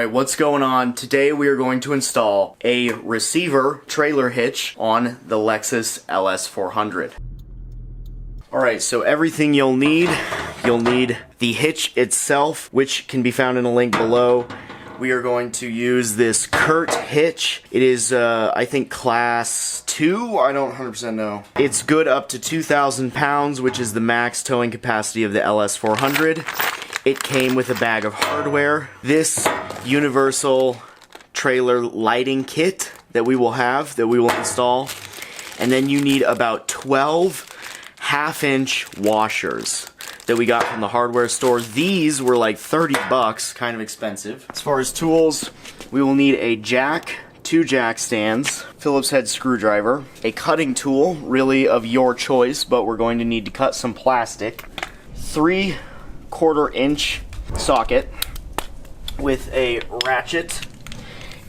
Alright, what's going on? Today we are going to install a receiver trailer hitch on the Lexus LS400. Alright, so everything you'll need the hitch itself, which can be found in a link below. We are going to use this Curt hitch. It is, I think, class 2? I don't 100% know. It's good up to 2,000 pounds, which is the max towing capacity of the LS400. It came with a bag of hardware. This universal trailer lighting kit that we will install. And then you need about 12 half-inch washers that we got from the hardware store. These were like 30 bucks, kind of expensive. As far as tools, we will need a jack, 2 jack stands, Phillips head screwdriver, a cutting tool, really of your choice, but we're going to need to cut some plastic, 3/4 inch socket with a ratchet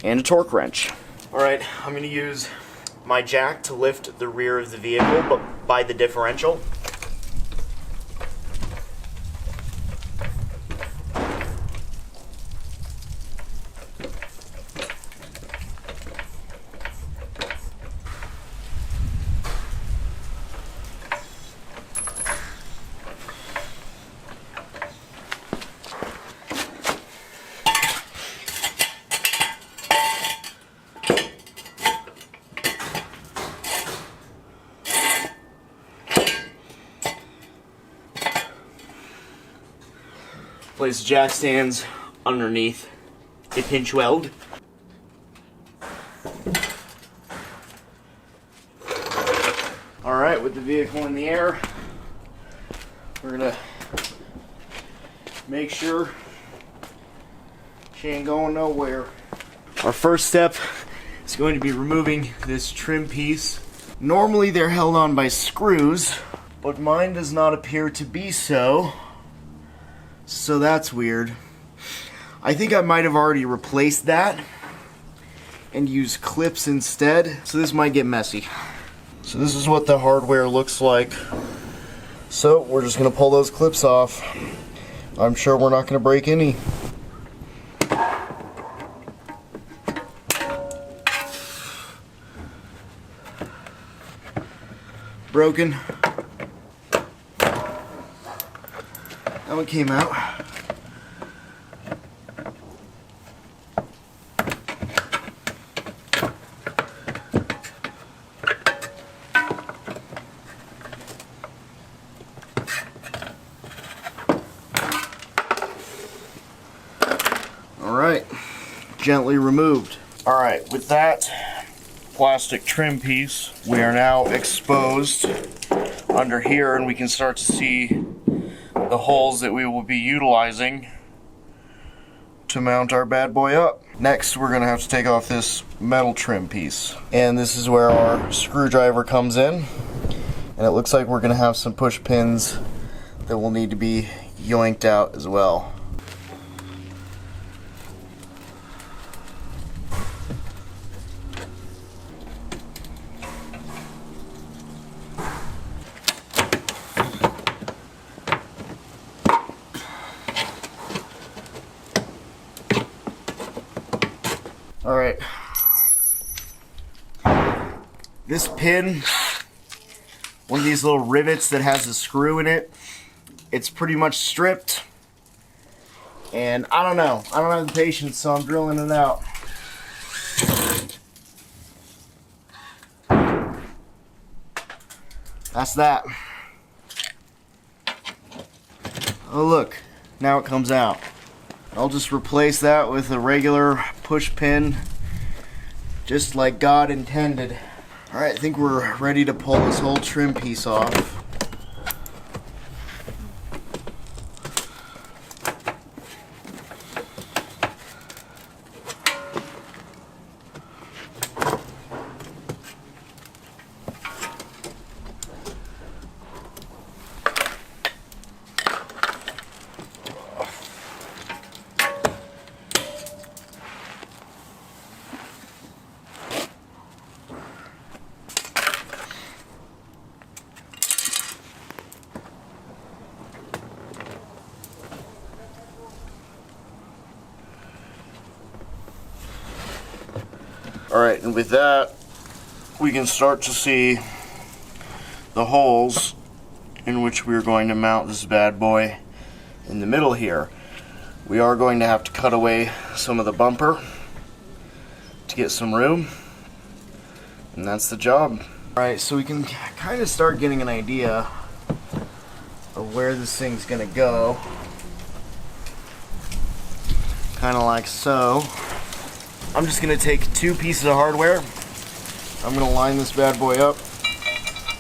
and a torque wrench. Alright, I'm going to use my jack to lift the rear of the vehicle, but by the differential. Place the jack stands underneath a pinch weld. Alright, with the vehicle in the air, we're gonna make sure she ain't going nowhere. Our first step is going to be removing this trim piece. Normally they're held on by screws, but mine does not appear to be so. So that's weird. I think I might have already replaced that and used clips instead, so this might get messy. So this is what the hardware looks like. So we're just gonna pull those clips off. I'm sure we're not gonna break any. Broken. That one came out. Alright, gently removed. Alright, with that plastic trim piece, we are now exposed under here, and we can start to see the holes that we will be utilizing to mount our bad boy up. Next, we're gonna have to take off this metal trim piece, and this is where our screwdriver comes in, and it looks like we're gonna have some push pins that will need to be yoinked out as well. Alright, this pin, one of these little rivets that has a screw in it, it's pretty much stripped, and I don't have the patience, so I'm drilling it out. That's that. Oh look, now it comes out. I'll just replace that with a regular push pin, just like God intended. Alright, I think we're ready to pull this whole trim piece off. Alright, and with that, we can start to see the holes in which we're going to mount this bad boy in the middle here. We are going to have to cut away some of the bumper to get some room, and that's the job. Alright, so we can kind of start getting an idea of where this thing's gonna go. Kind of like so. I'm just gonna take 2 pieces of hardware. I'm gonna line this bad boy up.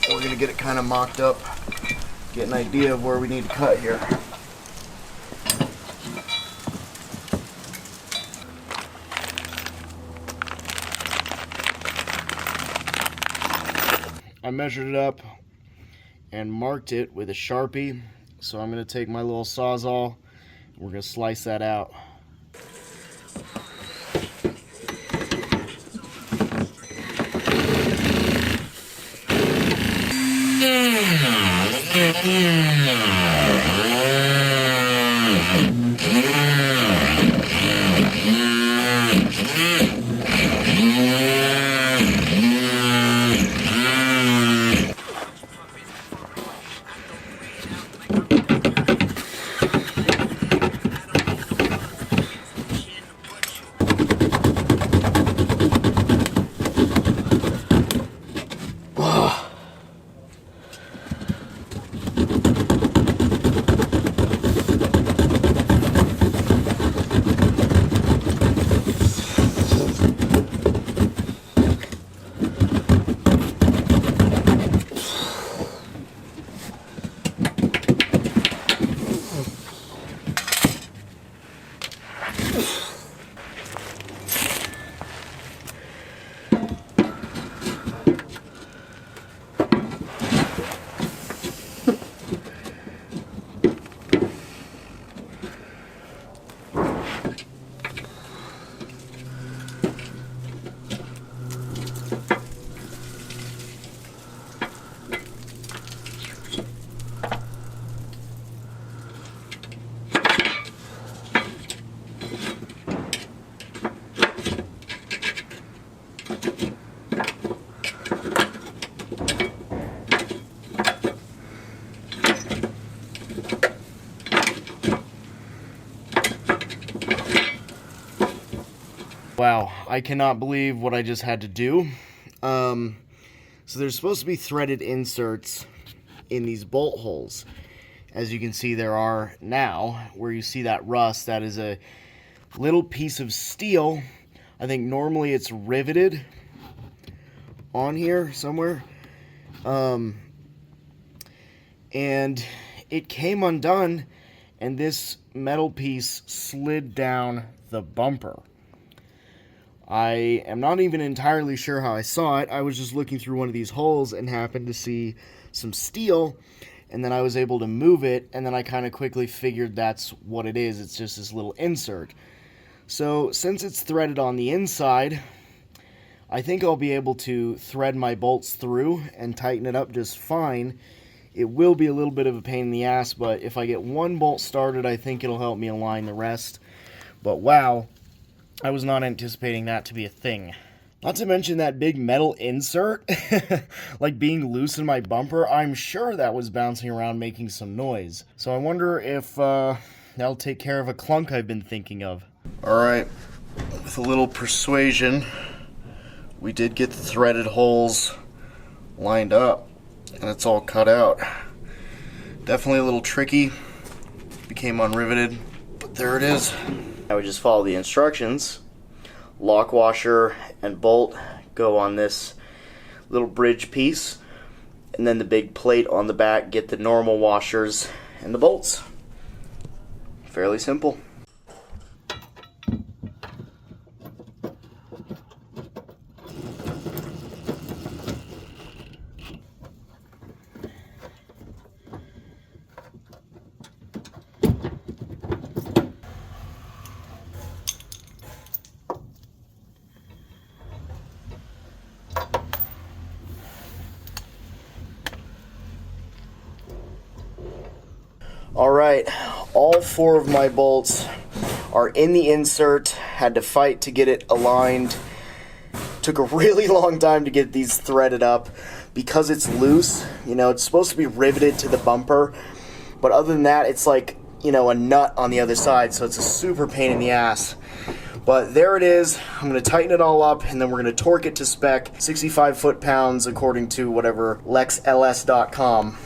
We're gonna get it kind of mocked up, get an idea of where we need to cut here. I measured it up and marked it with a Sharpie, so I'm going to take my little Sawzall and we're going to slice that out. Wow, I cannot believe what I just had to do. So there's supposed to be threaded inserts in these bolt holes. As you can see, there are now. Where you see that rust, that is a little piece of steel. I think normally it's riveted on here somewhere. And it came undone, and this metal piece slid down the bumper. I am not even entirely sure how I saw it. I was just looking through one of these holes and happened to see some steel, and then I was able to move it, and then I kind of quickly figured that's what it is. It's just this little insert. So since it's threaded on the inside, I think I'll be able to thread my bolts through and tighten it up just fine. It will be a little bit of a pain in the ass, but if I get one bolt started, I think it'll help me align the rest. But wow, I was not anticipating that to be a thing. Not to mention that big metal insert, like being loose in my bumper. I'm sure that was bouncing around making some noise. So I wonder if that'll take care of a clunk I've been thinking of. Alright, with a little persuasion, we did get the threaded holes lined up, and it's all cut out. Definitely a little tricky, became unriveted, but there it is. I would just follow the instructions. Lock washer and bolt go on this little bridge piece, and then the big plate on the back, get the normal washers and the bolts. Fairly simple. Alright, all 4 of my bolts are in the insert. Had to fight to get it aligned Took a really long time to get these threaded up because it's loose. You know, it's supposed to be riveted to the bumper, but other than that, it's like, you know, a nut on the other side, so it's a super pain in the ass. But there it is. I'm going to tighten it all up, and then we're going to torque it to spec, 65 foot-pounds according to whatever, lexls.com.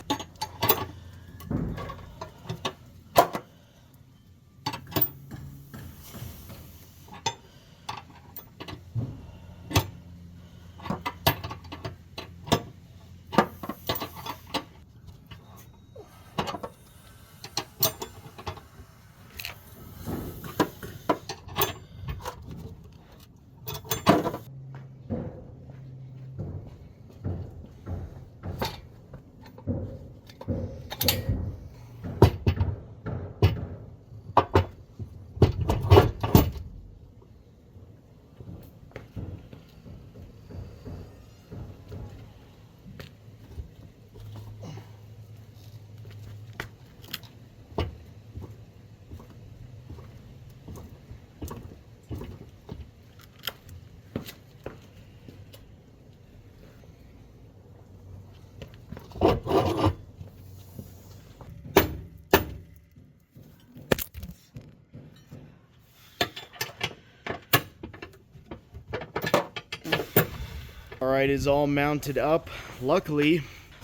Alright, it's all mounted up. Luckily,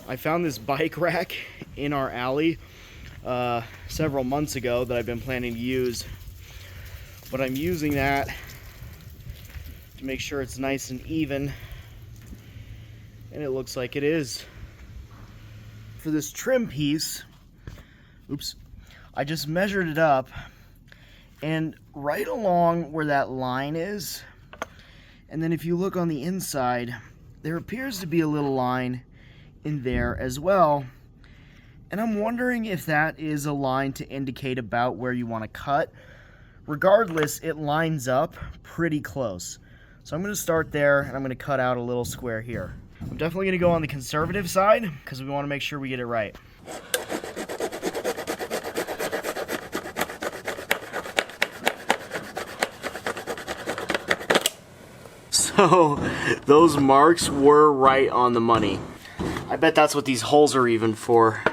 I found this bike rack in our alley several months ago that I've been planning to use. But I'm using that to make sure it's nice and even. And it looks like it is. For this trim piece, oops, I just measured it up, and right along where that line is, and then if you look on the inside, there appears to be a little line in there as well. And I'm wondering if that is a line to indicate about where you want to cut. Regardless, it lines up pretty close. So I'm going to start there, and I'm going to cut out a little square here. I'm definitely going to go on the conservative side because we want to make sure we get it right. So those marks were right on the money. I bet that's what these holes are even for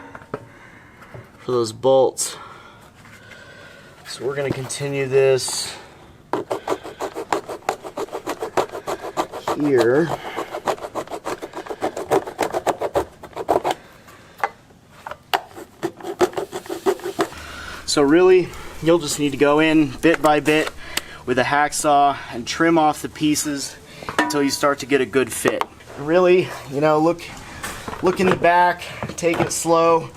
those bolts. So we're going to continue this here. So really, you'll just need to go in bit by bit with a hacksaw and trim off the pieces until you start to get a good fit. Really, you know, look in the back, take it slow,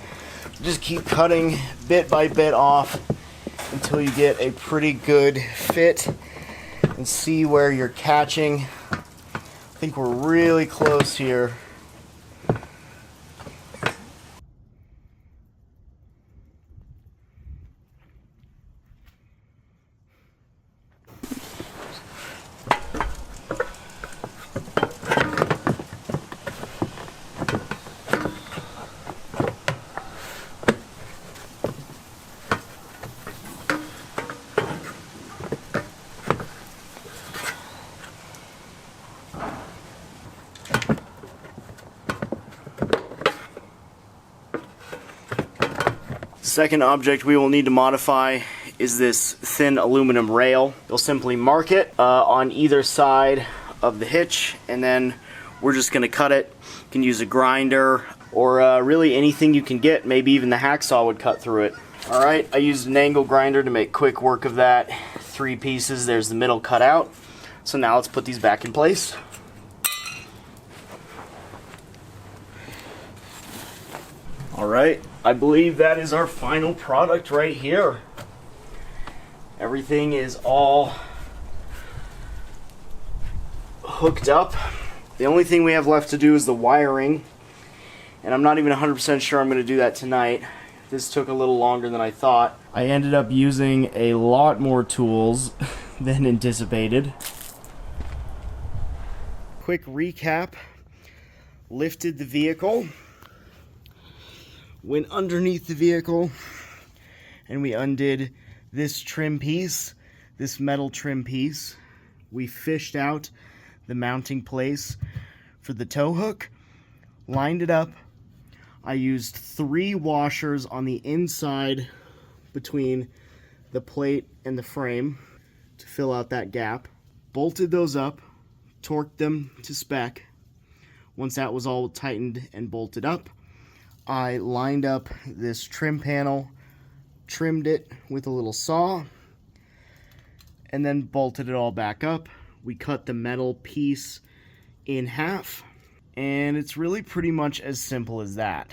just keep cutting bit by bit off until you get a pretty good fit and see where you're catching. I think we're really close here. Second object we will need to modify is this thin aluminum rail. You'll simply mark it on either side of the hitch, and then we're just going to cut it. You can use a grinder or really anything you can get. Maybe even the hacksaw would cut through it. Alright, I used an angle grinder to make quick work of that. 3 pieces, there's the middle cut out. So now let's put these back in place. Alright, I believe that is our final product right here. Everything is all hooked up. The only thing we have left to do is the wiring, and I'm not even 100% sure I'm going to do that tonight. This took a little longer than I thought. I ended up using a lot more tools than anticipated. Quick recap. Lifted the vehicle, went underneath the vehicle, and we undid this trim piece, this metal trim piece. We fished out the mounting place for the tow hook, lined it up. I used 3 washers on the inside between the plate and the frame to fill out that gap. Bolted those up, torqued them to spec. Once that was all tightened and bolted up, I lined up this trim panel, trimmed it with a little saw, and then bolted it all back up. We cut the metal piece in half, and it's really pretty much as simple as that.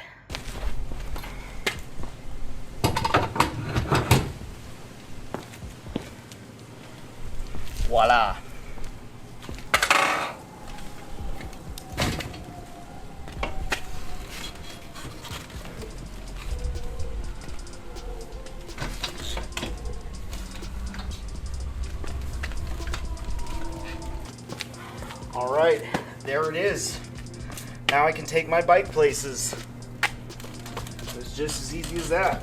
Voila. All right, there it is. Now I can take my bike places. It's just as easy as that.